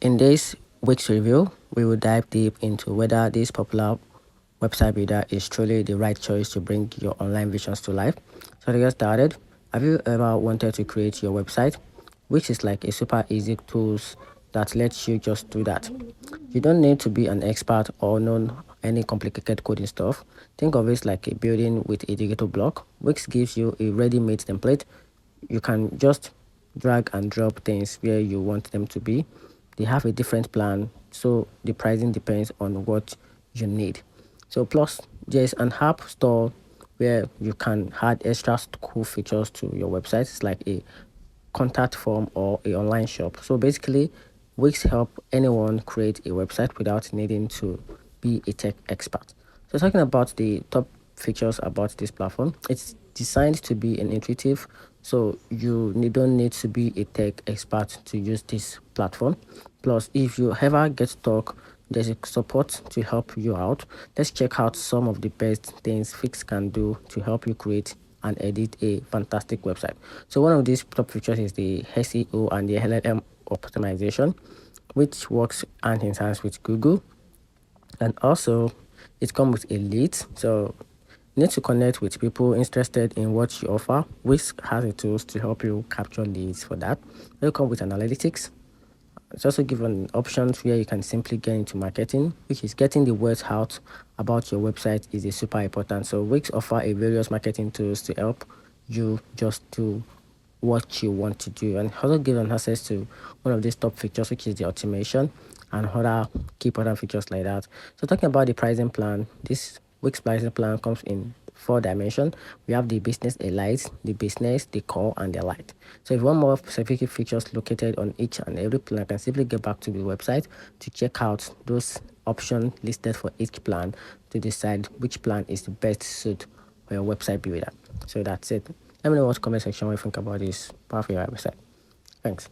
In this week's review, we will dive deep into whether this popular website builder is truly the right choice to bring your online visions to life. So to get started, have you ever wanted to create your website, which is like a super easy tools that lets you just do that? You don't need to be an expert or know any complicated coding stuff. Think of it like a building with a digital block, which gives you a ready-made template. You can just drag and drop things where you want them to be. They have a different plan, so the pricing depends on what you need. So plus there's an app store where you can add extra cool features to your website. It's like a contact form or a online shop. So basically, Wix help anyone create a website without needing to be a tech expert. So talking about the top features about this platform, it's designed to be an intuitive, so don't need to be a tech expert to use this platform. Plus, if you ever get stuck, there's a support to help you out. Let's check out some of the best things Fix can do to help you create and edit a fantastic website. So one of these top features is the SEO and the LLM optimization, which works hand in hand with Google. And also it comes with a lead, so you need to connect with people interested in what you offer, which has the tools to help you capture leads for that. It'll come with analytics. It's also given options where you can simply get into marketing, which is getting the word out about your website is a super important. So Wix offer a various marketing tools to help you just do what you want to do, and also given access to one of these top features, which is the automation and other key important features like that. So talking about the pricing plan, this Wix pricing plan comes in 4 dimensions. We have the business elite, the business, the core, and the light. So if you want more specific features located on each and every plan, I can simply get back to the website to check out those options listed for each plan to decide which plan is the best suit for your website builder. So that's it. Let me know what comment section what you think about this powerful website. Thanks.